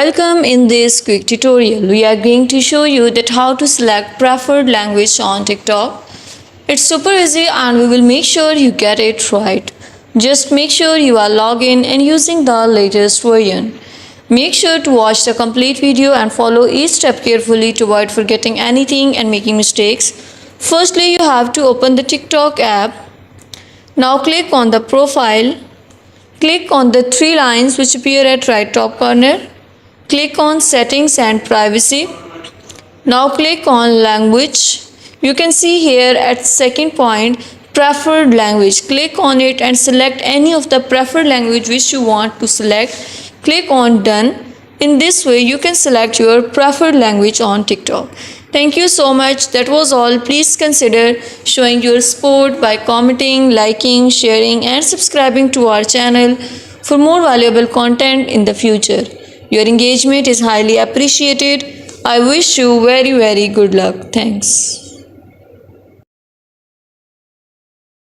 Welcome. In this quick tutorial, we are going to show you that how to select preferred language on TikTok. It's super easy and we will make sure you get it right. Just make sure you are logged in and using the latest version. Make sure to watch the complete video and follow each step carefully to avoid forgetting anything and making mistakes. Firstly, you have to open the TikTok app. Now click on the profile. Click on the three lines which appear at right top corner. Click on settings and privacy. Now click on language. You can see here at second point preferred language. Click on it and select any of the preferred language which you want to select. Click on done. In this way you can select your preferred language on TikTok. Thank you so much. That was all. Please consider showing your support by commenting, liking, sharing and subscribing to our channel for more valuable content in the future. Your engagement is highly appreciated. I wish you very good luck. Thanks.